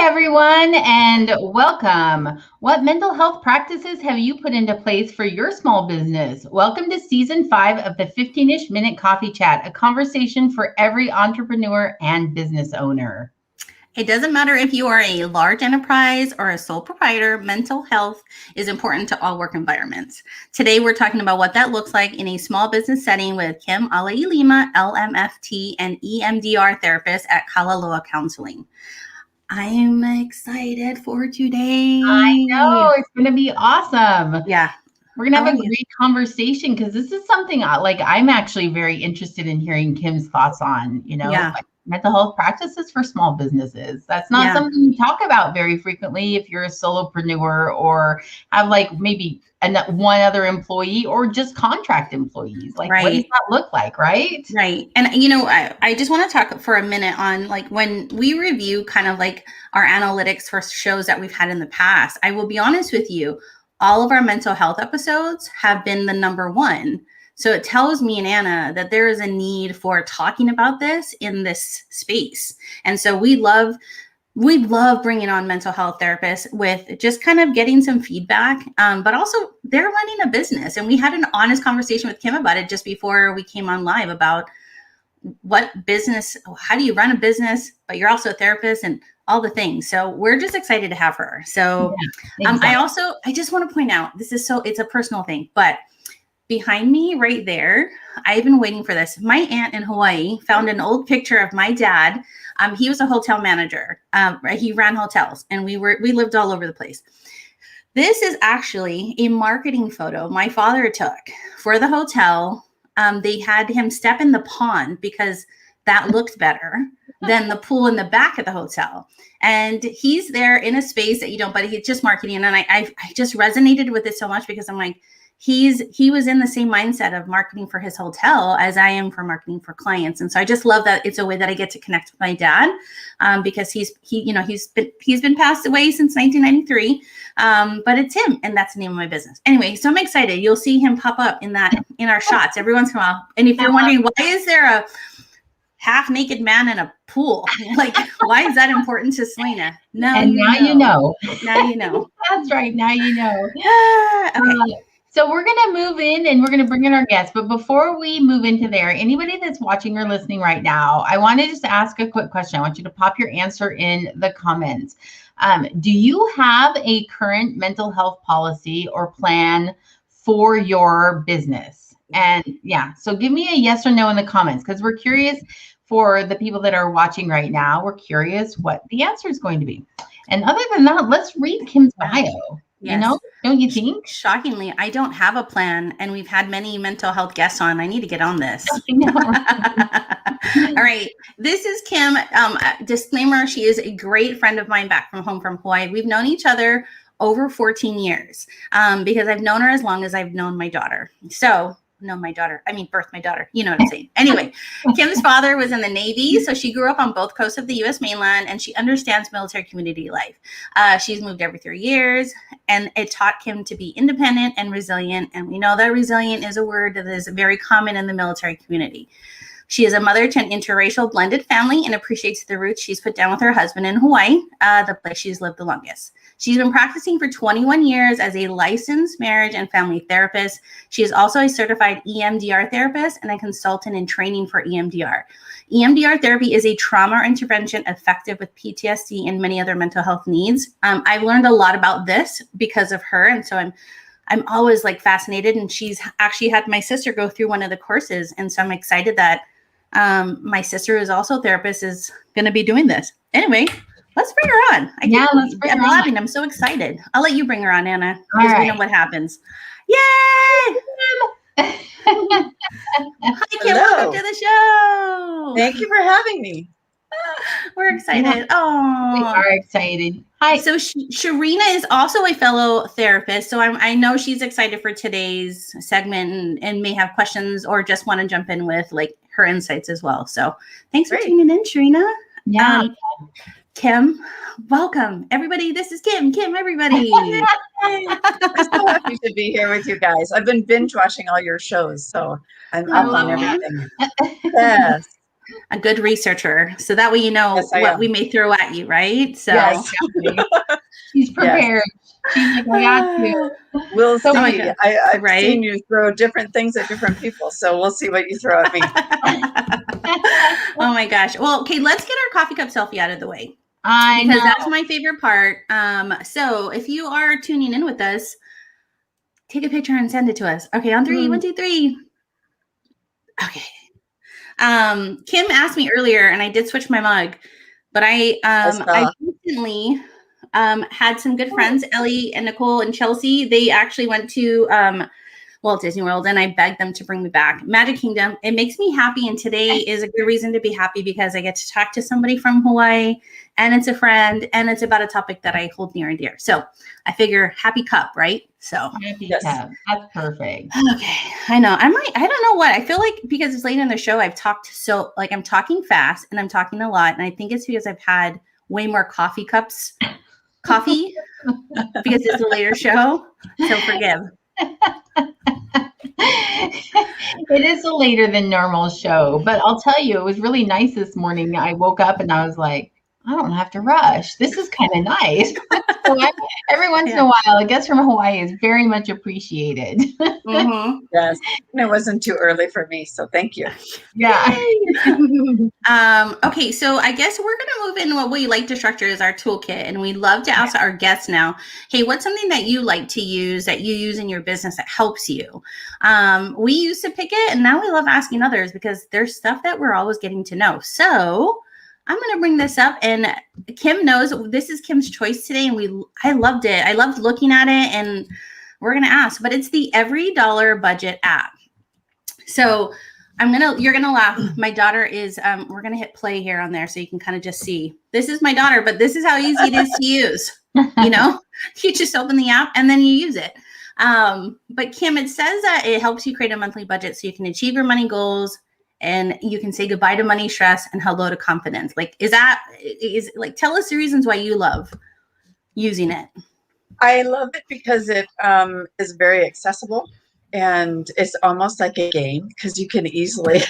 everyone, and welcome. What mental health practices have you put into place for your small business? Welcome to season 5 of the 15-ish minute coffee chat, a conversation for every entrepreneur and business owner. It doesn't matter if you are a large enterprise or a sole proprietor, mental health is important to all work environments. Today, we're talking about what that looks like in a small business setting with Kim Alailima, LMFT, and EMDR therapist at Kalaloa Counseling. I'm excited for today. I know, it's going to be awesome. Yeah. We're going to have a great conversation because this is something I'm actually very interested in hearing Kim's thoughts on, like mental health practices for small businesses. That's not something you talk about very frequently if you're a solopreneur or have maybe one other employee or just contract employees. What does that look like, right? Right. And, I just want to talk for a minute on when we review kind of our analytics for shows that we've had in the past. I will be honest with you, all of our mental health episodes have been the number one. So it tells me and Anna that there is a need for talking about this in this space. And so we love bringing on mental health therapists with just kind of getting some feedback, but also they're running a business. And we had an honest conversation with Kim about it just before we came on live about how do you run a business, but you're also a therapist and all the things. So we're just excited to have her. So exactly. I just want to point out, it's a personal thing, but behind me right there, I've been waiting for this. My aunt in Hawaii found an old picture of my dad. He was a hotel manager. He ran hotels and we lived all over the place. This is actually a marketing photo my father took for the hotel. They had him step in the pond because that looked better than the pool in the back of the hotel. And he's there in a space that but he's just marketing. And I just resonated with it so much because I'm like, he was in the same mindset of marketing for his hotel as I am for marketing for clients. And so I just love that it's a way that I get to connect with my dad, because he's been passed away since 1993. But it's him, and that's the name of my business. Anyway, so I'm excited. You'll see him pop up in our shots every once in a while. And if you're wondering, why is there a half naked man in a pool? Why is that important to Selena? Now you know. Now you know. That's right. Now you know. Okay. So we're going to move in and we're going to bring in our guests. But before we move into there, anybody that's watching or listening right now, I want to just ask a quick question. I want you to pop your answer in the comments. Do you have a current mental health policy or plan for your business? And so give me a yes or no in the comments, because we're curious for the people that are watching right now. We're curious what the answer is going to be. And other than that, let's read Kim's bio. Yes. Don't you think? Shockingly, I don't have a plan, and we've had many mental health guests on. I need to get on this. All right. This is Kim. Disclaimer, she is a great friend of mine back from home from Hawaii. We've known each other over 14 years because I've known her as long as I've known my daughter. Birthed my daughter. You know what I'm saying. Anyway, Kim's father was in the Navy, so she grew up on both coasts of the U.S. mainland, and she understands military community life. She's moved every 3 years, and it taught Kim to be independent and resilient. And we know that resilient is a word that is very common in the military community. She is a mother to an interracial blended family and appreciates the roots she's put down with her husband in Hawaii, the place she's lived the longest. She's been practicing for 21 years as a licensed marriage and family therapist. She is also a certified EMDR therapist and a consultant in training for EMDR. EMDR therapy is a trauma intervention effective with PTSD and many other mental health needs. I've learned a lot about this because of her, and so I'm always fascinated. And she's actually had my sister go through one of the courses, and so I'm excited that my sister, who's also a therapist, is going to be doing this. Anyway, let's bring her on. Let's bring her on. I'm so excited. I'll let you bring her on, Anna, because we know what happens. Yay! Hi, Kim. Welcome to the show. Thank you for having me. We're excited. Oh, we are excited. Hi. So Sharina is also a fellow therapist. So I know she's excited for today's segment and may have questions or just want to jump in with her insights as well. So thanks for tuning in, Sharina. Yeah. Kim, welcome. Everybody, this is Kim. Kim, everybody. I'm so happy to be here with you guys. I've been binge watching all your shows, so I'm up on everything. Yes. a good researcher. So that way you know what we may throw at you, right? So yes, she's prepared. She's like, I got you. We'll see. Oh I've seen you throw different things at different people, so we'll see what you throw at me. Oh my gosh. Well, okay, let's get our coffee cup selfie out of the way. Because that's my favorite part. So if you are tuning in with us, take a picture and send it to us. Okay, on 3, 1, 2, 3. Okay. Kim asked me earlier, and I did switch my mug, but I recently had some good friends, Ellie and Nicole and Chelsea. They actually went to Walt Disney World, and I begged them to bring me back. Magic Kingdom. It makes me happy, and today is a good reason to be happy because I get to talk to somebody from Hawaii, and it's a friend, and it's about a topic that I hold near and dear. So I figure happy cup, right? So happy cup. That's perfect. Okay. I know. I don't know what. I feel like because it's late in the show, I've talked I'm talking fast and I'm talking a lot. And I think it's because I've had way more coffee because it's a later show. So forgive. It is a later than normal show, but I'll tell you, it was really nice this morning. I woke up and I was like, I don't have to rush. This is kind of nice. So every once in a while, a guest from Hawaii is very much appreciated. Mm-hmm. Yes, and it wasn't too early for me, so thank you. Yeah. Okay, so I guess we're going to move into what we like to structure as our toolkit, and we love to ask our guests now, hey, what's something that you like to use, that you use in your business that helps you? We used to pick it, and now we love asking others because there's stuff that we're always getting to know. So I'm going to bring this up, and Kim knows this is Kim's choice today, and I loved it. I loved looking at it, and we're going to ask, but it's the Every Dollar Budget app. So you're going to laugh. My daughter is, we're going to hit play here on there so you can kind of just see. This is my daughter, but this is how easy it is to use. You just open the app and then you use it. But Kim, it says that it helps you create a monthly budget so you can achieve your money goals, and you can say goodbye to money stress and hello to confidence. Tell us the reasons why you love using it. I love it because it is very accessible, and it's almost like a game because you can easily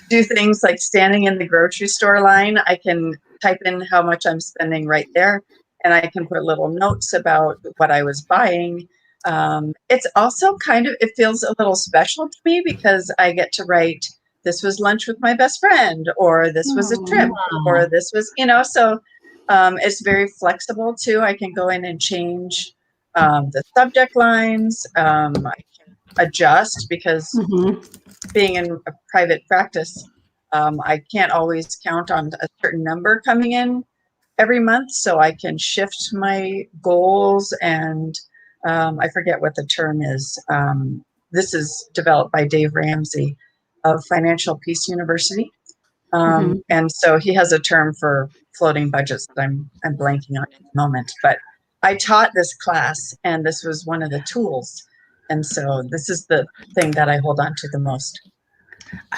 do things like standing in the grocery store line. I can type in how much I'm spending right there, and I can put little notes about what I was buying. It's also it feels a little special to me because I get to write, this was lunch with my best friend, or this was a trip, or this was, so it's very flexible too. I can go in and change the subject lines. I can adjust because being in a private practice, I can't always count on a certain number coming in every month. So I can shift my goals, and I forget what the term is. This is developed by Dave Ramsey of Financial Peace University. And so he has a term for floating budgets that I'm blanking on at the moment. But I taught this class, and this was one of the tools. And so this is the thing that I hold on to the most.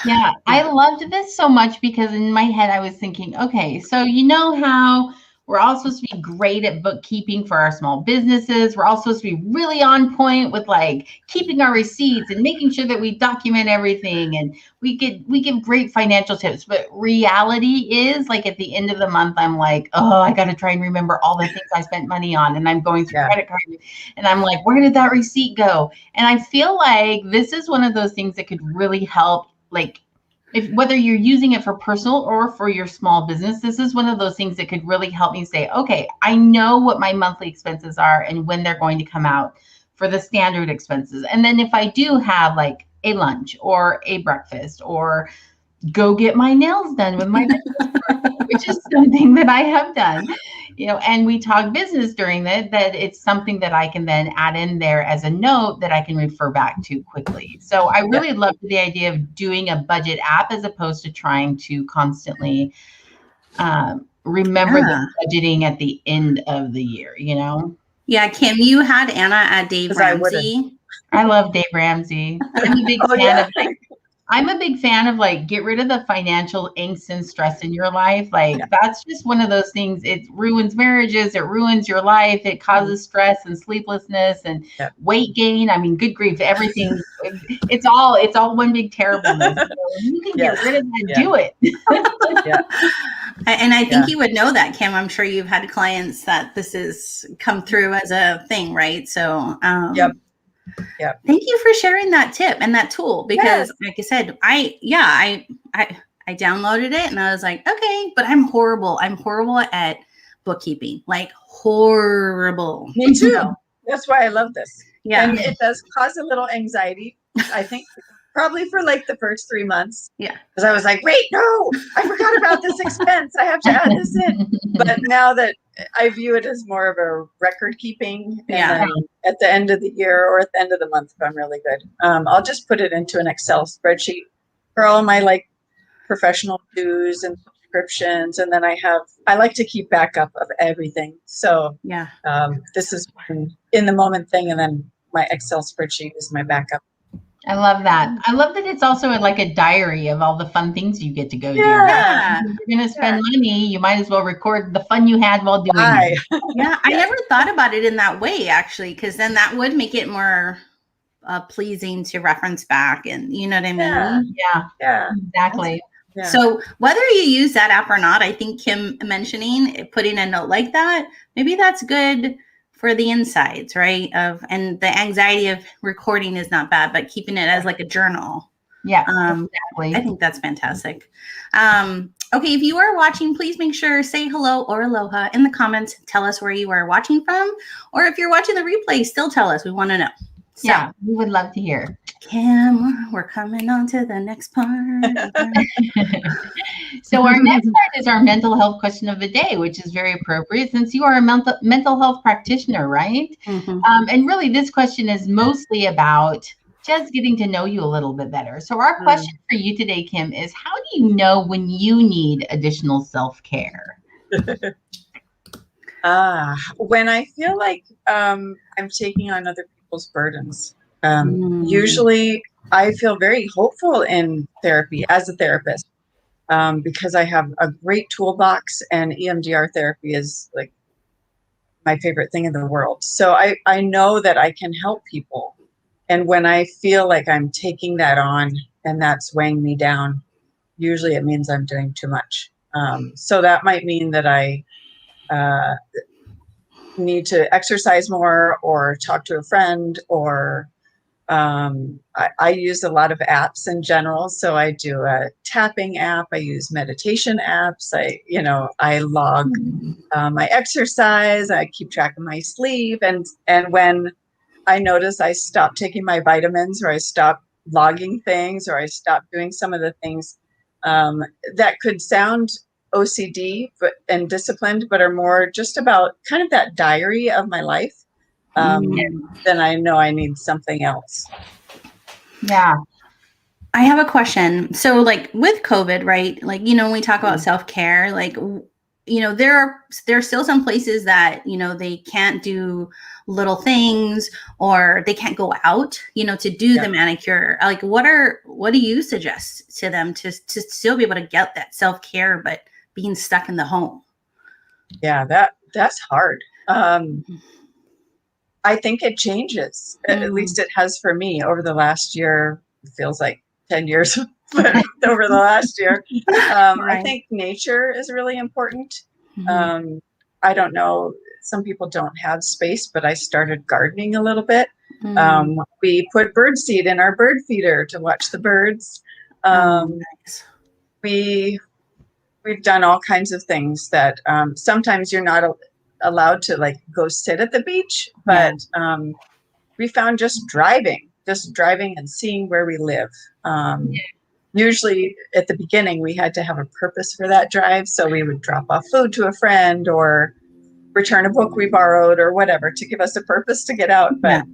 Yeah, I loved this so much because in my head I was thinking, okay, so you know how we're all supposed to be great at bookkeeping for our small businesses. We're all supposed to be really on point with keeping our receipts and making sure that we document everything, and we give great financial tips. But reality is, at the end of the month, I'm like, oh, I got to try and remember all the things I spent money on, and I'm going through credit card, and I'm like, where did that receipt go? And I feel like this is one of those things that could really help, whether you're using it for personal or for your small business. This is one of those things that could really help me say, okay, I know what my monthly expenses are and when they're going to come out for the standard expenses. And then if I do have a lunch or a breakfast or go get my nails done with my business partner, which is something that I have done, and we talk business during that it's something that I can then add in there as a note that I can refer back to quickly. So I really love the idea of doing a budget app as opposed to trying to constantly remember the budgeting at the end of the year, Yeah, Kim, you had Anna at Dave Ramsey. I love Dave Ramsey. I'm a big fan of I'm a big fan of like get rid of the financial angst and stress in your life. Like that's just one of those things. It ruins marriages. It ruins your life. It causes stress and sleeplessness and weight gain. I mean, good grief, everything. It's all one big terribleness. So if you can get rid of that, do it. And I think you would know that, Kim. I'm sure you've had clients that this has come through as a thing, right? So, thank you for sharing that tip and that tool because, like I said, I downloaded it and I was like, okay, but I'm horrible. I'm horrible at bookkeeping, like horrible. Me too. That's why I love this. Yeah, and it does cause a little anxiety. I think probably for like the first 3 months. Yeah, because I was like, wait, no, I forgot about this expense. I have to add this in. But now that I view it as more of a record keeping, and then at the end of the year or at the end of the month, if I'm really good, I'll just put it into an Excel spreadsheet for all my like professional dues and subscriptions, and then I like to keep backup of everything. So this is in the moment thing, and then my Excel spreadsheet is my backup. I love that. I love that it's also like a diary of all the fun things you get to go do. Yeah. If you're going to spend money, you might as well record the fun you had while doing it. I never thought about it in that way, actually, because then that would make it more pleasing to reference back. And you know what I mean? Yeah, exactly. Yeah. So whether you use that app or not, I think Kim mentioning, putting a note like that, maybe that's good for the insides, right? And the anxiety of recording is not bad, but keeping it as like a journal. Yeah, exactly. I think that's fantastic. Okay, if you are watching, please make sure say hello or aloha in the comments. Tell us where you are watching from, or if you're watching the replay, still tell us. We want to know. So, yeah, we would love to hear. Kim, we're coming on to the next part. So our next part is our mental health question of the day, which is very appropriate since you are a mental health practitioner, right? Mm-hmm. And really this question is mostly about just getting to know you a little bit better. So our question for you today, Kim, is how do you know when you need additional self-care? When I feel like I'm taking on other people's burdens. Usually I feel very hopeful in therapy as a therapist because I have a great toolbox, and EMDR therapy is like my favorite thing in the world. So I know that I can help people. And when I feel like I'm taking that on and that's weighing me down, usually it means I'm doing too much. So that might mean that I need to exercise more or talk to a friend, or I use a lot of apps in general. So I do a tapping app. I use meditation apps. I log my exercise. I keep track of my sleep. And when I notice I stop taking my vitamins, or I stop logging things, or I stop doing some of the things that could sound OCD and disciplined, but are more just about kind of that diary of my life, then I know I need something else. Yeah. I have a question. So like with COVID, right? Like, when we talk about self-care, like, there are still some places that, they can't do little things, or they can't go out, to do the manicure. Like, what do you suggest to them to still be able to get that self-care, but being stuck in the home? Yeah, that's hard. I think it changes. At least it has for me over the last year. It feels like 10 years, but over the last year. I think nature is really important. I don't know. Some people don't have space, but I started gardening a little bit. We put bird seed in our bird feeder to watch the birds. Nice. We've done all kinds of things that sometimes you're not allowed to like go sit at the beach, but we found just driving and seeing where we live. Usually at the beginning we had to have a purpose for that drive. So we would drop off food to a friend or return a book we borrowed or whatever to give us a purpose to get out. But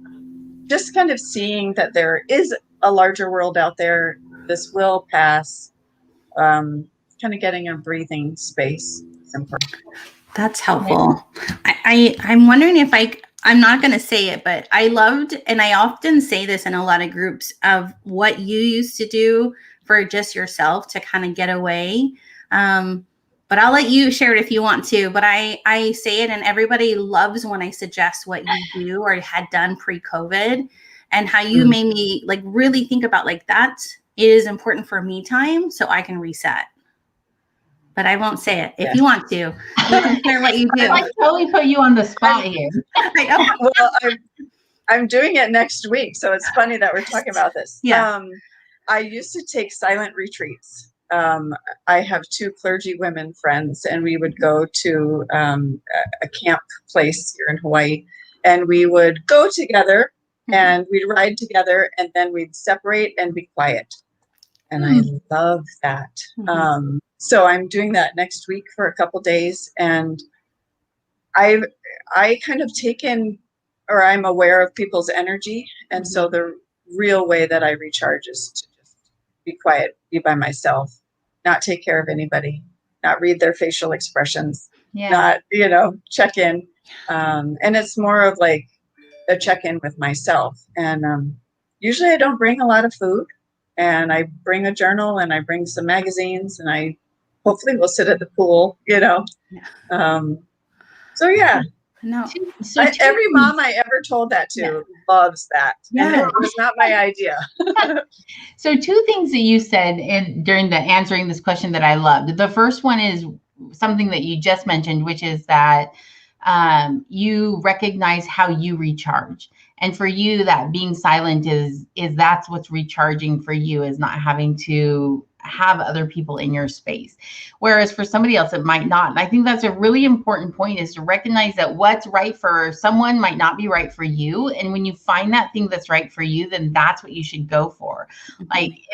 just kind of seeing that there is a larger world out there, this will pass, kind of getting a breathing space is important. That's helpful. I'm wondering if I'm not going to say it, but I loved, and I often say this in a lot of groups, of what you used to do for just yourself to kind of get away. But I'll let you share it if you want to. But I say it, and everybody loves when I suggest what you do or had done pre-COVID, and how you made me like really think about like that is important for me time so I can reset. But I won't say it. If you want to, you can share what you do. I totally put you on the spot here. Well, I'm doing it next week, so it's funny that we're talking about this. Yeah. I used to take silent retreats. I have 2 clergy women friends, and we would go to a camp place here in Hawaii, and we would go together and we'd ride together, and then we'd separate and be quiet. And I love that. So I'm doing that next week for a couple days, and I kind of taken, or I'm aware of people's energy, and so the real way that I recharge is to just be quiet, be by myself, not take care of anybody, not read their facial expressions, not check in, and it's more of like a check-in with myself. And usually I don't bring a lot of food, and I bring a journal, and I bring some magazines, and I hopefully will sit at the pool, so yeah. No. Every mom I ever told that to loves that. And it was not my idea. So 2 things that you said during the answering this question that I loved. The first one is something that you just mentioned, which is that you recognize how you recharge. And for you, that being silent is that's what's recharging for you, is not having to have other people in your space. Whereas for somebody else, it might not. And I think that's a really important point, is to recognize that what's right for someone might not be right for you. And when you find that thing that's right for you, then that's what you should go for. Like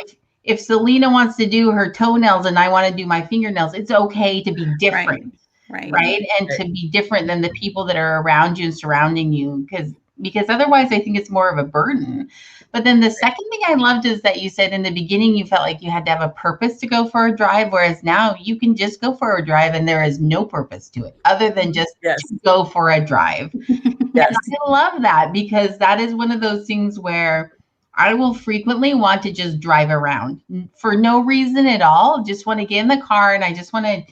if Selena wants to do her toenails and I want to do my fingernails, it's okay to be different. Right. And to be different than the people that are around you and surrounding you, because otherwise I think it's more of a burden. But then the second thing I loved is that you said in the beginning you felt like you had to have a purpose to go for a drive, whereas now you can just go for a drive and there is no purpose to it other than just to go for a drive. And I love that, because that is one of those things where I will frequently want to just drive around for no reason at all. Just want to get in the car and I just want to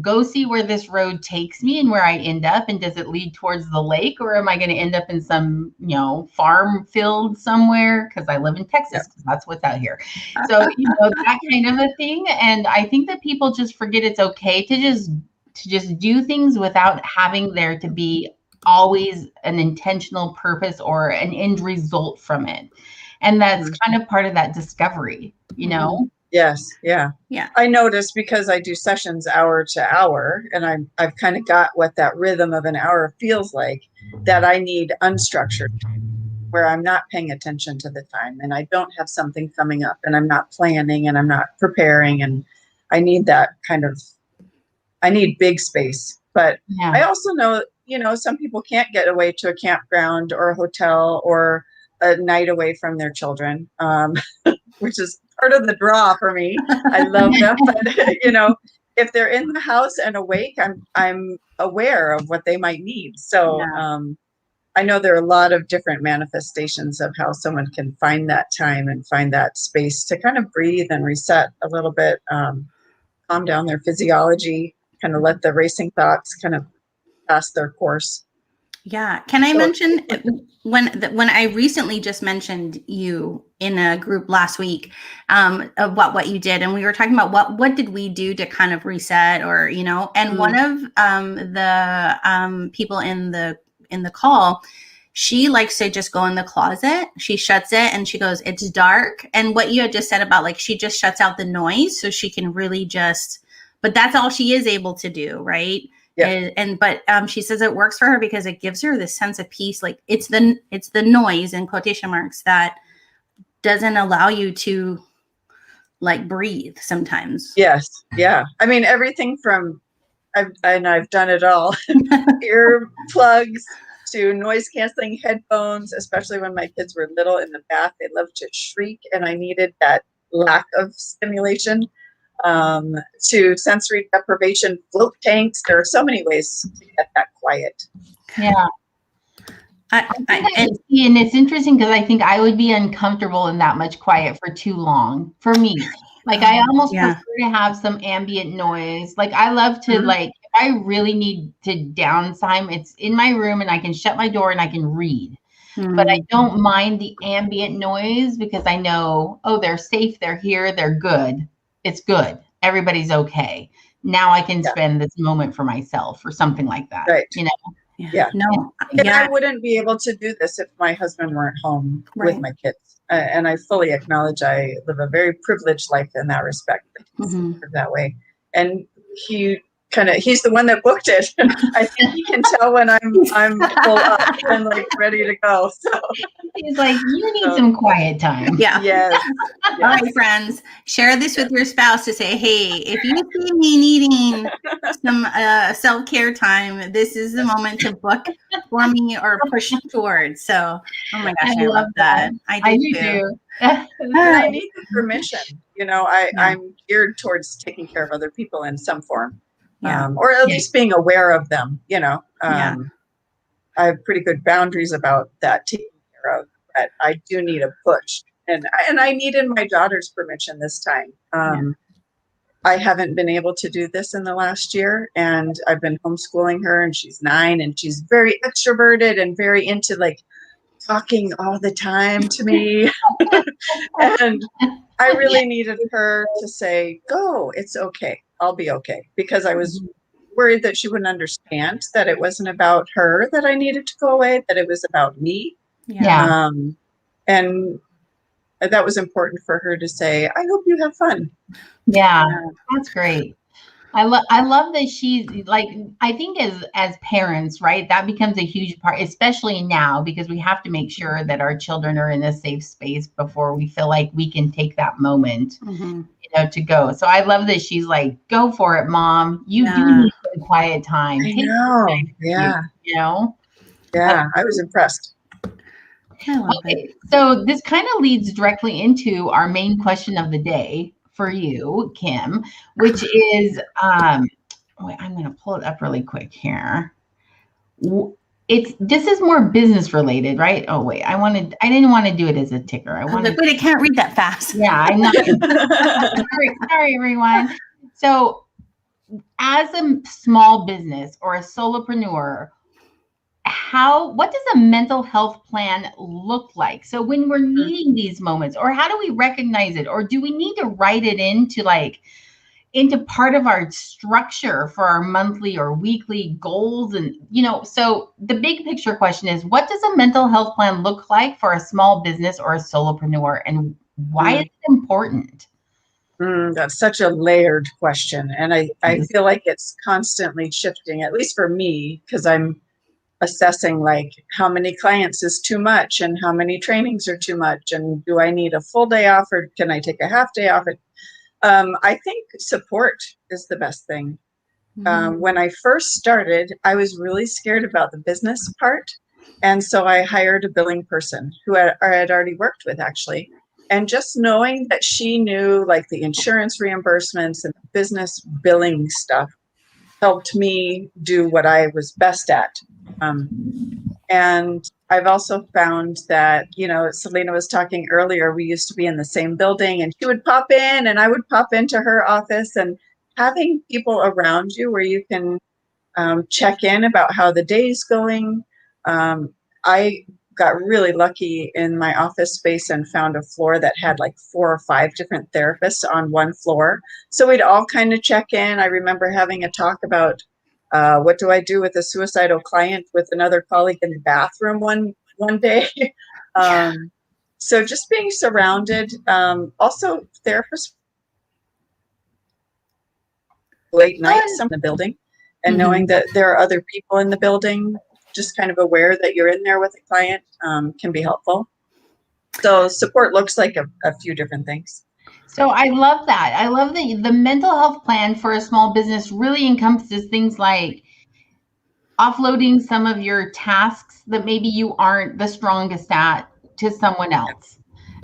go see where this road takes me and where I end up. And does it lead towards the lake, or am I going to end up in some, farm field somewhere? Because I live in Texas, because that's what's out here. So, that kind of a thing. And I think that people just forget it's okay to just do things without having there to be always an intentional purpose or an end result from it. And that's kind of part of that discovery, Yes. Yeah. I noticed, because I do sessions hour to hour, and I've kind of got what that rhythm of an hour feels like, that I need unstructured, where I'm not paying attention to the time, and I don't have something coming up, and I'm not planning, and I'm not preparing, and I need that I need big space. But I also know, some people can't get away to a campground or a hotel or a night away from their children, which is part of the draw for me. I love them, but if they're in the house and awake, I'm aware of what they might need. So I know there are a lot of different manifestations of how someone can find that time and find that space to kind of breathe and reset a little bit, calm down their physiology, kind of let the racing thoughts kind of pass their course. Yeah. Can I mention when I recently just mentioned you in a group last week, of what you did, and we were talking about what did we do to kind of reset, or and one of the people in the call, she likes to just go in the closet. She shuts it and she goes, it's dark. And what you had just said about, like, she just shuts out the noise so she can really but that's all she is able to do, right? Yeah. But she says it works for her because it gives her this sense of peace. Like it's the noise, in quotation marks, that doesn't allow you to like breathe sometimes. Yes. Yeah. I mean, everything from, I've done it all, earplugs to noise canceling headphones, especially when my kids were little in the bath, they loved to shriek and I needed that lack of stimulation. To sensory deprivation, float tanks. There are so many ways to get that quiet. Yeah. And it's interesting because I think I would be uncomfortable in that much quiet for too long for me. Like I almost prefer to have some ambient noise. Like I love to like, if I really need to downtime, it's in my room and I can shut my door and I can read. But I don't mind the ambient noise because I know, oh, they're safe. They're here. They're good. It's good. Everybody's okay. Now I can spend this moment for myself or something like that. Right. You know? Yeah. No. And I wouldn't be able to do this if my husband weren't home with my kids. And I fully acknowledge I live a very privileged life in that respect. That way. And he's the one that booked it. I think he can tell when I'm full up and like ready to go. So he's like, you need some quiet time. Yeah. Yes. All right, friends, share this with your spouse to say, hey, if you see me needing some self-care time, this is the moment to book for me or push towards. So, oh my gosh, I love that. I do too. And I need the permission. You know, I'm geared towards taking care of other people in some form. Or at least being aware of them, you know. I have pretty good boundaries about that taking care of, but I do need a push. And I needed my daughter's permission this time. I haven't been able to do this in the last year, and I've been homeschooling her, and she's 9, and she's very extroverted and very into like talking all the time to me. And I really needed her to say, go, it's okay. I'll be okay. Because I was worried that she wouldn't understand that it wasn't about her that I needed to go away, that it was about me. And that was important for her to say, I hope you have fun. Yeah, that's great. I love that she's like, I think as parents, right, that becomes a huge part, especially now, because we have to make sure that our children are in a safe space before we feel like we can take that moment, you know, to go. So I love that she's like, go for it, Mom. You do need some quiet time. I know. You know? Yeah, I was impressed. Okay, so this kind of leads directly into our main question of the day for you, Kim, which is, wait, I'm going to pull it up really quick here. This is more business related, right? Oh wait, I didn't want to do it as a ticker. I can't read that fast. Yeah, I'm not. sorry, everyone. So, as a small business or a solopreneur, what does a mental health plan look like? So when we're needing these moments, or how do we recognize it? Or do we need to write it into part of our structure for our monthly or weekly goals? And, you know, so the big picture question is, what does a mental health plan look like for a small business or a solopreneur? And why is it important? That's such a layered question. And I feel like it's constantly shifting, at least for me, because I'm assessing like how many clients is too much and how many trainings are too much, and do I need a full day off or can I take a half day off? I think support is the best thing. When I first started, I was really scared about the business part, and so I hired a billing person who I had already worked with, actually. And just knowing that she knew like the insurance reimbursements and the business billing stuff helped me do what I was best at. And I've also found that, you know, Selena was talking earlier, we used to be in the same building, and she would pop in and I would pop into her office, and having people around you where you can check in about how the day's going. I got really lucky in my office space and found a floor that had like 4 or 5 different therapists on one floor. So we'd all kind of check in. I remember having a talk about what do I do with a suicidal client with another colleague in the bathroom one day. So just being surrounded, also therapists late nights in the building, and knowing that there are other people in the building, just kind of aware that you're in there with a client can be helpful. So support looks like a few different things. So I love that. I love that the mental health plan for a small business really encompasses things like offloading some of your tasks that maybe you aren't the strongest at to someone else,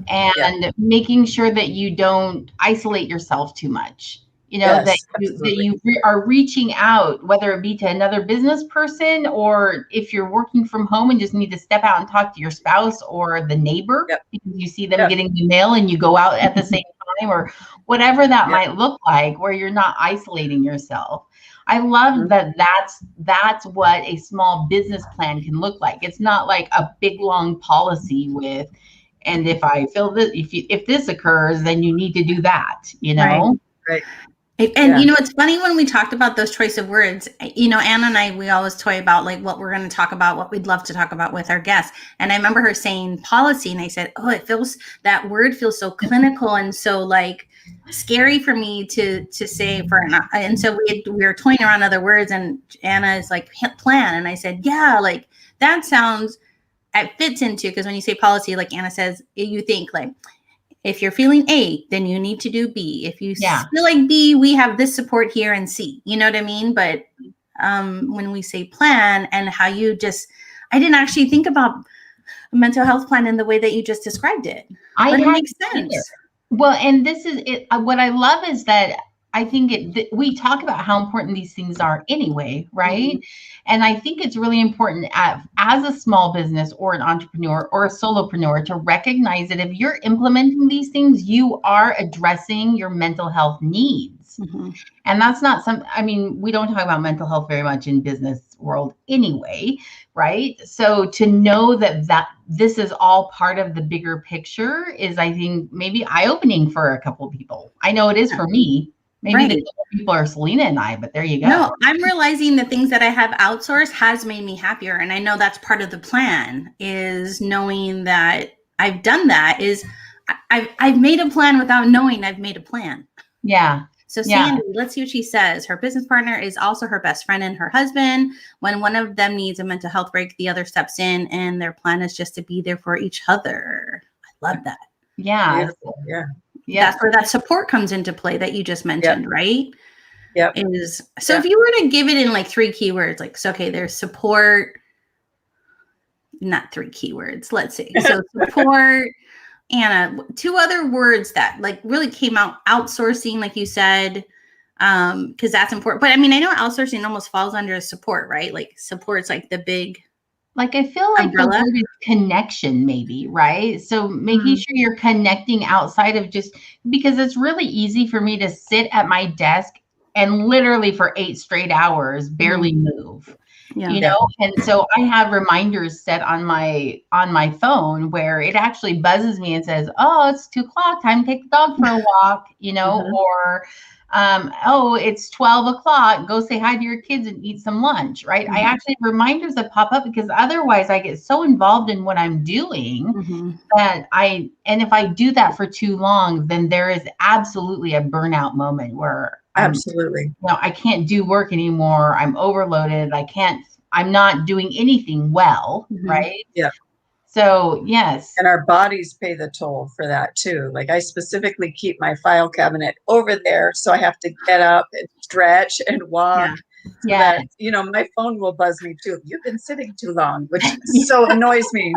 and making sure that you don't isolate yourself too much. you know, that Yes, absolutely. you are reaching out, whether it be to another business person, or if you're working from home and just need to step out and talk to your spouse or the neighbor Yep. because you see them Yep. getting the mail and you go out at the same time, or whatever that Yep. might look like, where you're not isolating yourself. I love that that's what a small business plan can look like. It's not like a big long policy with, and if I feel that if this occurs, then you need to do that, you know? Right. And you know, it's funny when we talked about those choice of words, you know, Anna and I, we always toy about like what we're going to talk about, what we'd love to talk about with our guests. And I remember her saying policy, and I said, oh, that word feels so clinical and so like scary for me to say for, and so we were toying around other words, and Anna is like plan. And I said, yeah, like that sounds, it fits into, because when you say policy, like Anna says, you think like, if you're feeling A, then you need to do B. If you feel like B, we have this support here, and C. You know what I mean? But when we say plan, and how you just, I didn't actually think about a mental health plan in the way that you just described it. But it makes sense. Either. Well, and this is it. What I love is that I think we talk about how important these things are anyway, right? Mm-hmm. And I think it's really important as a small business or an entrepreneur or a solopreneur to recognize that if you're implementing these things, you are addressing your mental health needs. Mm-hmm. And that's not I mean, we don't talk about mental health very much in business world anyway, right? So to know that this is all part of the bigger picture is, I think, maybe eye-opening for a couple of people. I know it is for me. Maybe the people are Selena and I, but there you go. No, I'm realizing the things that I have outsourced has made me happier. And I know that's part of the plan, is knowing that I've done that, is I've made a plan without knowing I've made a plan. Yeah. So Sandy, let's see what she says. Her business partner is also her best friend and her husband. When one of them needs a mental health break, the other steps in, and their plan is just to be there for each other. I love that. Yeah. Beautiful. Yeah. That's where that support comes into play that you just mentioned, right? Yeah. If you were to give it in like 3 keywords, like, so, okay, there's support, not 3 keywords. Let's see. So support, Anna, 2 other words that like really came out, outsourcing, like you said, because that's important. But I mean, I know outsourcing almost falls under support, right? Like support's like the big, like, I feel like umbrella. The word is connection, maybe, right? So making sure you're connecting outside of just, because it's really easy for me to sit at my desk and literally for 8 straight hours barely move. You know, and so I have reminders set on my phone where it actually buzzes me and says, oh, it's 2:00, time to take the dog for a walk, you know, or oh, it's 12:00, go say hi to your kids and eat some lunch, right? I actually have reminders that pop up, because otherwise I get so involved in what I'm doing that and if I do that for too long, then there is absolutely a burnout moment where I can't do work anymore. I'm overloaded. I'm not doing anything well, right? Yeah. So, yes. And our bodies pay the toll for that too. Like, I specifically keep my file cabinet over there, so I have to get up and stretch and walk. Yeah. That, you know, my phone will buzz me too. You've been sitting too long, which so annoys me.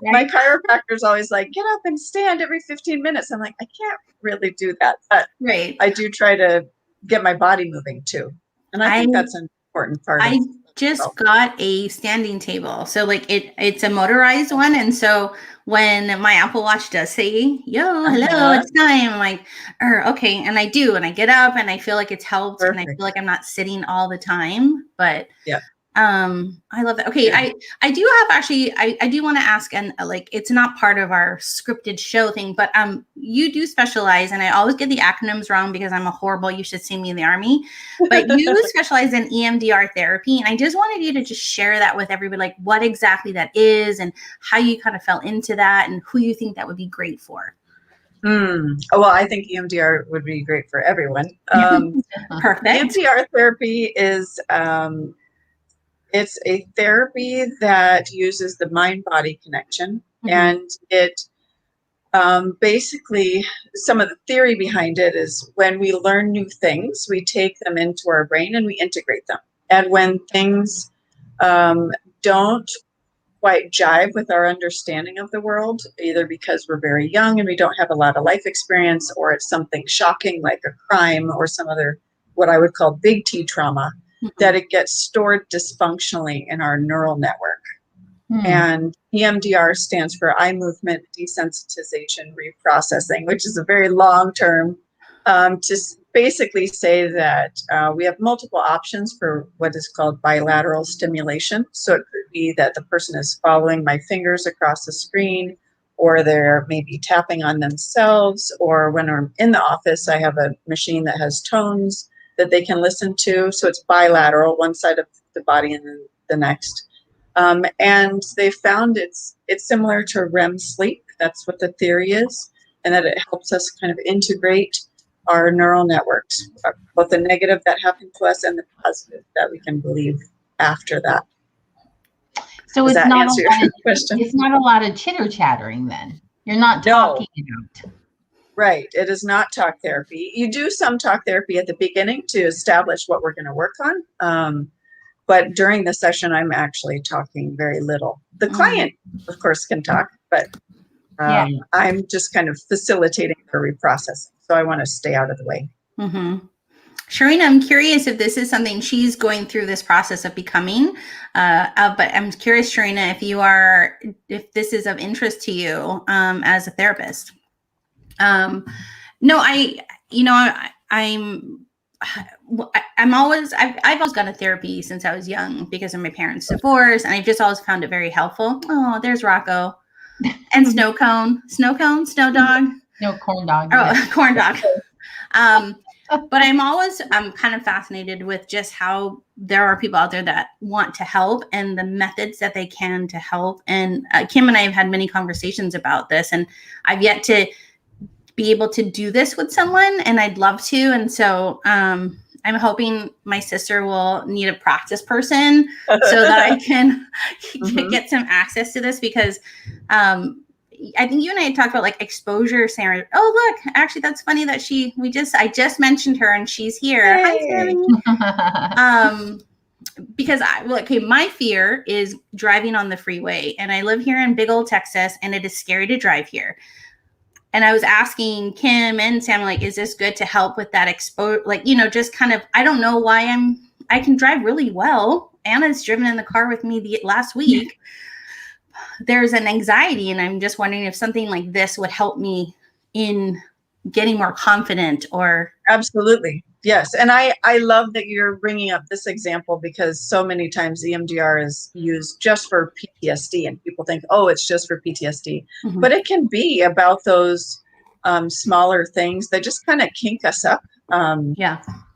My chiropractor's always like, get up and stand every 15 minutes. I'm like, I can't really do that. But I do try to get my body moving too. And I think that's an important part. I just got a standing table. So like it's a motorized one. And so when my Apple Watch does say, yo, hello, it's time, I'm like, okay. And I do, and I get up and I feel like it's helped. And I feel like I'm not sitting all the time, but I love that. Okay. I do have actually, I do want to ask, and like, it's not part of our scripted show thing, but you do specialize, and I always get the acronyms wrong because I'm a horrible, you should see me in the army, but you specialize in EMDR therapy. And I just wanted you to just share that with everybody, like what exactly that is and how you kind of fell into that and who you think that would be great for. Well, I think EMDR would be great for everyone. Perfect. EMDR therapy is, it's a therapy that uses the mind-body connection, and it basically, some of the theory behind it is when we learn new things, we take them into our brain and we integrate them. And when things don't quite jive with our understanding of the world, either because we're very young and we don't have a lot of life experience, or it's something shocking like a crime or some other, what I would call big T trauma, that it gets stored dysfunctionally in our neural network. And EMDR stands for eye movement desensitization reprocessing, which is a very long term to basically say that we have multiple options for what is called bilateral stimulation. So it could be that the person is following my fingers across the screen, or they're maybe tapping on themselves, or when I'm in the office, I have a machine that has tones that they can listen to. So it's bilateral, one side of the body and then the next. And they found it's similar to REM sleep. That's what the theory is, and that it helps us kind of integrate our neural networks, both the negative that happened to us and the positive that we can believe after that. So Does it's that not answer a lot your of, question? it's not a lot of chitter chattering then. You're not talking it out. Right. It is not talk therapy. You do some talk therapy at the beginning to establish what we're going to work on. But during the session, I'm actually talking very little. The client, of course, can talk, but I'm just kind of facilitating the reprocessing. So I want to stay out of the way. Sharina, I'm curious if this is something she's going through this process of becoming, but I'm curious, Sharina, if this is of interest to you as a therapist. I've always gone to therapy since I was young because of my parents' divorce, and I've just always found it very helpful. Oh, there's Rocco and Snow Dog. No, corn dog. Oh, corn dog. But I'm kind of fascinated with just how there are people out there that want to help and the methods that they can to help. And Kim and I have had many conversations about this, and I've yet to be able to do this with someone, and I'd love to. And so I'm hoping my sister will need a practice person so that I can get some access to this, because I think you and I had talked about like exposure. Sarah, oh look, actually that's funny that I just mentioned her and she's here. Hey. Hi, Sammy. Because my fear is driving on the freeway, and I live here in big old Texas, and it is scary to drive here. And I was asking Kim and Sam, like, is this good to help with that just kind of, I don't know why I can drive really well. Anna's driven in the car with me last week. There's an anxiety, and I'm just wondering if something like this would help me in getting more confident or. Absolutely. Yes. And I love that you're bringing up this example, because so many times EMDR is used just for PTSD, and people think, oh, it's just for PTSD, but it can be about those smaller things that just kind of kink us up.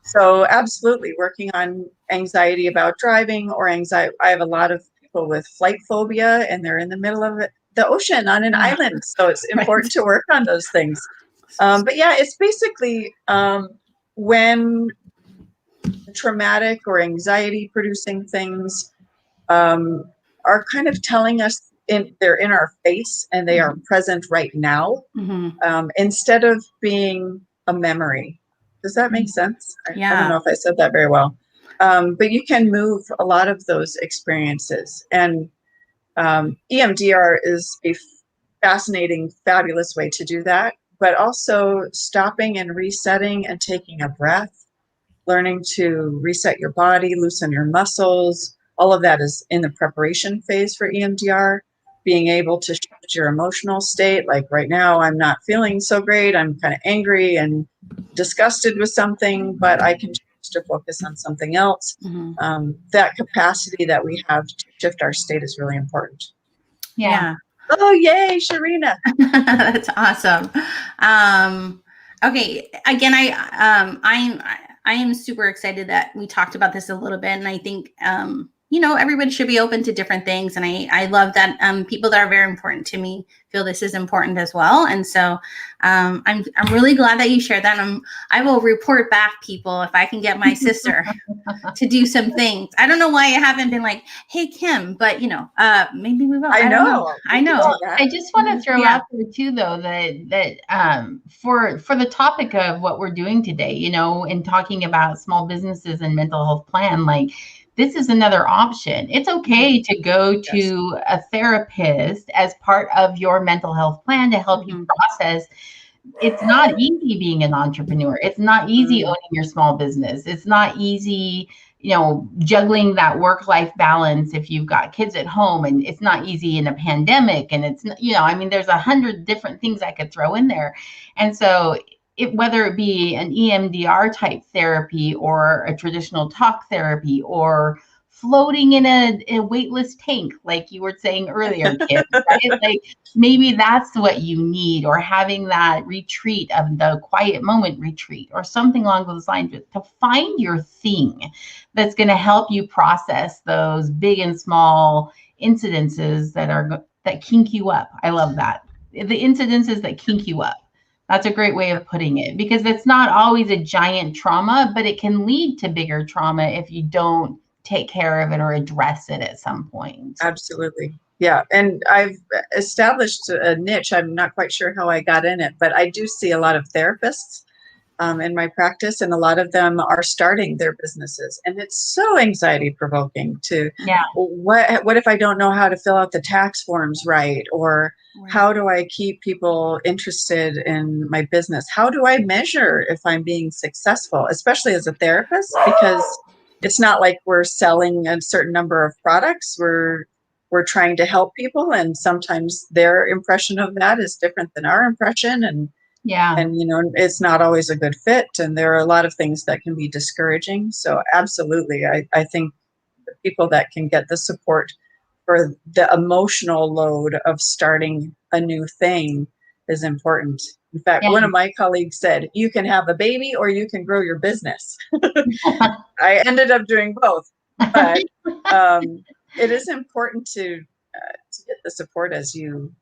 So absolutely working on anxiety about driving, or anxiety. I have a lot of people with flight phobia, and they're in the middle of the ocean on an island. So it's important to work on those things. But yeah, it's basically when traumatic or anxiety producing things are kind of telling us they're in our face and they are present right now, instead of being a memory. Does that make sense? I don't know if I said that very well. But you can move a lot of those experiences. And EMDR is a fascinating, fabulous way to do that. But also stopping and resetting and taking a breath, learning to reset your body, loosen your muscles. All of that is in the preparation phase for EMDR. Being able to shift your emotional state. Like right now, I'm not feeling so great. I'm kind of angry and disgusted with something, but I can choose to focus on something else. That capacity that we have to shift our state is really important. Yeah. Oh, yay, Sharina. That's awesome. Okay. Again, I am super excited that we talked about this a little bit. And I think, everybody should be open to different things. And I love that people that are very important to me feel this is important as well. And so I'm really glad that you shared that. I will report back, people, if I can get my sister to do some things. I don't know why I haven't been like, hey, Kim, but maybe we will. I know. I just want to throw out there too, though, that for the topic of what we're doing today, in talking about small businesses and mental health plan, like this is another option. It's okay to go to a therapist as part of your mental health plan to help you process. It's not easy being an entrepreneur. It's not easy owning your small business. It's not easy, juggling that work-life balance if you've got kids at home, and it's not easy in a pandemic. And it's, there's 100 different things I could throw in there. And so whether it be an EMDR type therapy or a traditional talk therapy or floating in a weightless tank, like you were saying earlier, Kim, right? Like maybe that's what you need, or having that retreat of the quiet moment retreat or something along those lines, to find your thing that's going to help you process those big and small incidences that kink you up. I love that. The incidences that kink you up. That's a great way of putting it, because it's not always a giant trauma, but it can lead to bigger trauma if you don't take care of it or address it at some point. Absolutely. Yeah. And I've established a niche. I'm not quite sure how I got in it, but I do see a lot of therapists in my practice, and a lot of them are starting their businesses. And it's so anxiety provoking to, what if I don't know how to fill out the tax forms right? Or how do I keep people interested in my business? How do I measure if I'm being successful, especially as a therapist? Because it's not like we're selling a certain number of products. We're trying to help people, and sometimes their impression of that is different than our impression, and it's not always a good fit, and there are a lot of things that can be discouraging. So absolutely, I think the people that can get the support for the emotional load of starting a new thing is important. In fact, one of my colleagues said, you can have a baby or you can grow your business. I ended up doing both, but it is important to get the support as you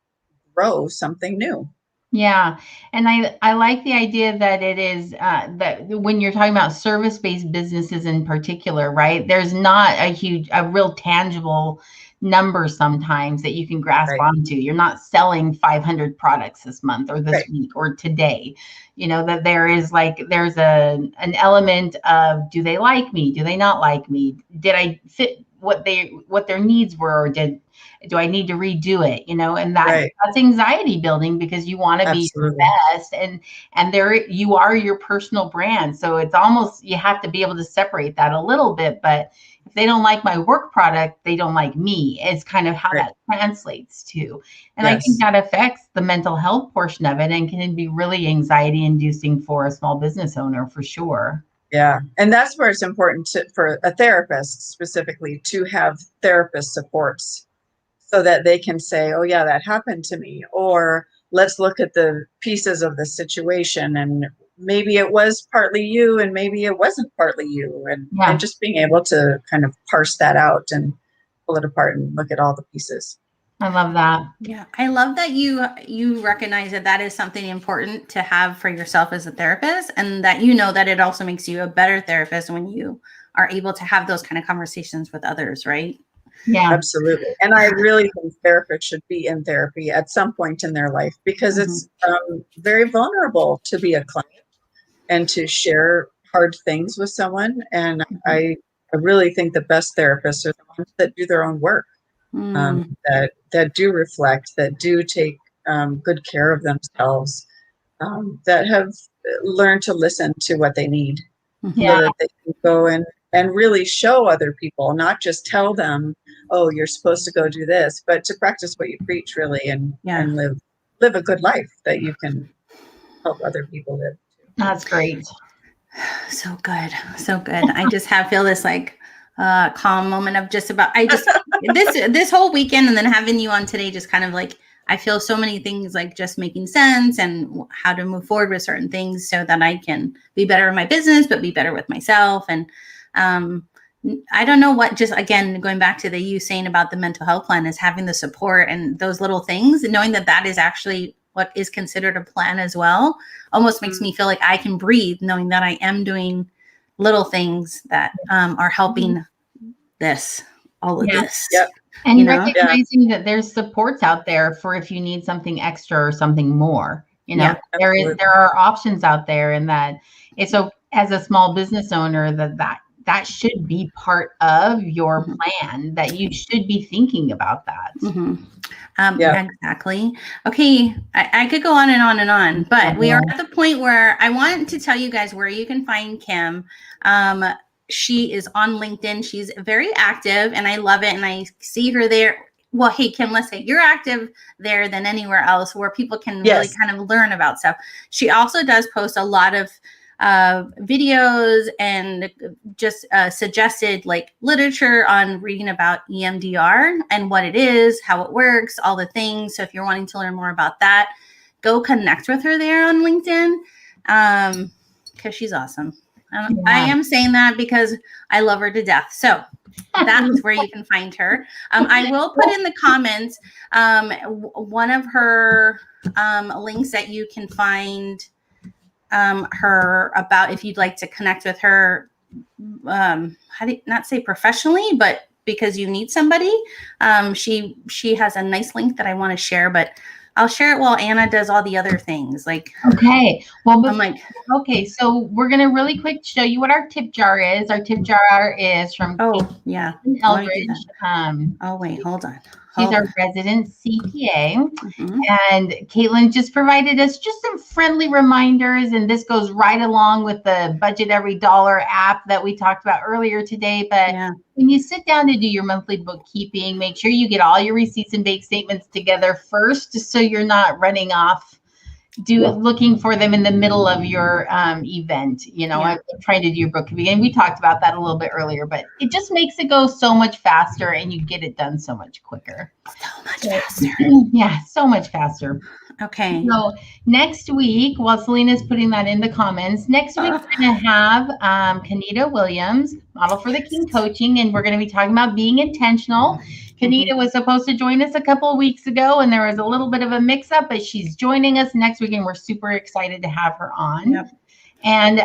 grow something new. Yeah. And I like the idea that it is that when you're talking about service-based businesses in particular, right, there's not a real tangible number sometimes that you can grasp onto. You're not selling 500 products this month or this week or today. That there's an element of, do they like me? Do they not like me? Did I fit what their needs were, or do I need to redo it? And that's anxiety building, because you want to be your best, and there you are, your personal brand. So it's almost, you have to be able to separate that a little bit. But if they don't like my work product, they don't like me, is kind of how that translates to. And I think that affects the mental health portion of it, and can be really anxiety inducing for a small business owner, for sure. Yeah. And that's where it's important for a therapist specifically to have therapist supports, so that they can say, oh yeah, that happened to me, or let's look at the pieces of the situation, and maybe it was partly you and maybe it wasn't partly you, and just being able to kind of parse that out and pull it apart and look at all the pieces. I love that. Yeah. I love that you recognize that is something important to have for yourself as a therapist, and that that it also makes you a better therapist when you are able to have those kind of conversations with others, right? Yeah, absolutely. And I really think therapists should be in therapy at some point in their life, because it's very vulnerable to be a client and to share hard things with someone. And I really think the best therapists are the ones that do their own work, that do reflect, that do take good care of themselves, that have learned to listen to what they need, so that they can go and really show other people, not just tell them, oh, you're supposed to go do this, but to practice what you preach, really, and live a good life that you can help other people live. That's great. So good. So good. I just feel this calm moment of this whole weekend, and then having you on today, just kind of I feel so many things just making sense, and how to move forward with certain things so that I can be better in my business, but be better with myself. And I don't know what, just again, going back to you saying about the mental health plan, is having the support and those little things, and knowing that is actually what is considered a plan as well, almost makes me feel like I can breathe, knowing that I am doing little things that are helping all of this. Yep. And recognizing that there's supports out there for if you need something extra or something more. There are options out there, and that it's as a small business owner that that should be part of your plan, that you should be thinking about that. Exactly. Okay. I could go on and on and on, but we are at the point where I want to tell you guys where you can find Kim. She is on LinkedIn. She's very active and I love it. And I see her there. Well, hey, Kim, let's say you're active there than anywhere else where people can really kind of learn about stuff. She also does post a lot of videos and just suggested like literature on reading about EMDR and what it is, how it works, all the things. So if you're wanting to learn more about that, go connect with her there on LinkedIn because she's awesome. I am saying that because I love her to death. So that's where you can find her. I will put in the comments one of her links that you can find her about if you'd like to connect with her. How do you not say professionally, but because you need somebody. She has a nice link that I want to share, but I'll share it while Anna does all the other things. Like, okay, well, I'm like, okay, so we're gonna really quick show you what our tip jar is. Our tip jar is from Eldridge. Oh wait, hold on. She's our resident CPA, and Caitlin just provided us just some friendly reminders, and this goes right along with the Budget Every Dollar app that we talked about earlier today. But when you sit down to do your monthly bookkeeping, make sure you get all your receipts and bank statements together first, just so you're not running off looking for them in the middle of your event. I'm trying to do your bookkeeping, and we talked about that a little bit earlier, but it just makes it go so much faster and you get it done so much quicker. So much faster. Yeah, so much faster. Okay. So next week, while Selena's putting that in the comments, next week we're going to have Kanita Williams, Model for the King Coaching, and we're going to be talking about being intentional. Kanita was supposed to join us a couple of weeks ago, and there was a little bit of a mix-up, but she's joining us next week, and we're super excited to have her on. And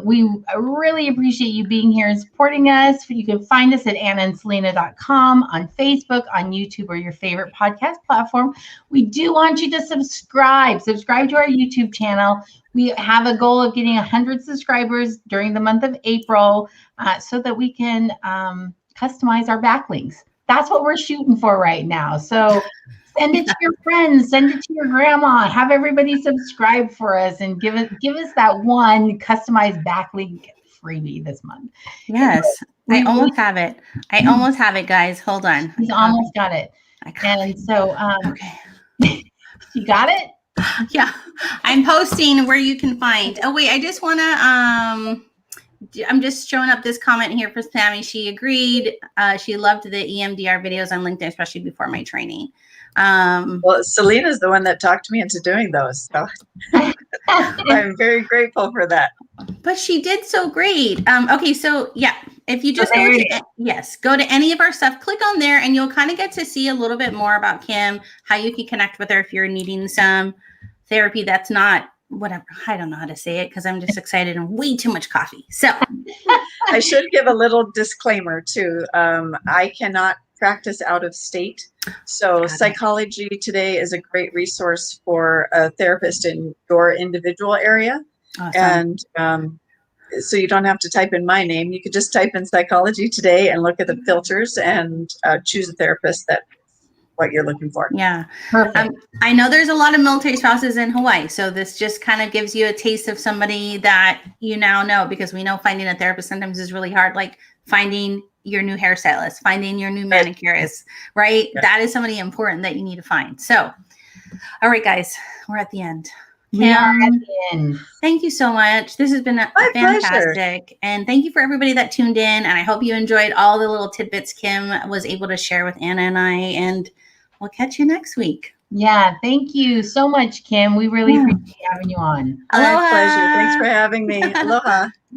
we really appreciate you being here and supporting us. You can find us at AnnaandSelena.com, on Facebook, on YouTube, or your favorite podcast platform. We do want you to subscribe to our YouTube channel. We have a goal of getting 100 subscribers during the month of April so that we can customize our backlinks. That's what we're shooting for right now. So send it to your friends, send it to your grandma, have everybody subscribe for us, and give us that one customized backlink freebie this month. Yes, I almost have it. I almost have it, guys. Hold on. He's almost got it. And so, you got it? Yeah, I'm posting where you can find. Oh wait, I just want to. I'm just showing up this comment here for Sammy. She agreed. She loved the EMDR videos on LinkedIn, especially before my training. Well, Selena's the one that talked me into doing those. So I'm very grateful for that. But she did so great. Okay, so yeah, if you just go to any of our stuff, click on there, and you'll kind of get to see a little bit more about Kim, how you can connect with her if you're needing some therapy that's not whatever. I don't know how to say it because I'm just excited and way too much coffee. So I should give a little disclaimer too. I cannot practice out of state. So Psychology Today is a great resource for a therapist in your individual area. Awesome. And so you don't have to type in my name. You could just type in Psychology Today and look at the filters and choose a therapist that what you're looking for. Yeah. I know there's a lot of military spouses in Hawaii. So this just kind of gives you a taste of somebody that you now know, because we know finding a therapist sometimes is really hard, like finding your new hairstylist, finding your new manicurist, right? Yeah. That is somebody important that you need to find. So, all right, guys, we're at the end. Kim, thank you so much. This has been fantastic. Pleasure. And thank you for everybody that tuned in. And I hope you enjoyed all the little tidbits Kim was able to share with Anna and I. And we'll catch you next week. Yeah, thank you so much, Kim. We really appreciate having you on. My pleasure. Thanks for having me. Aloha.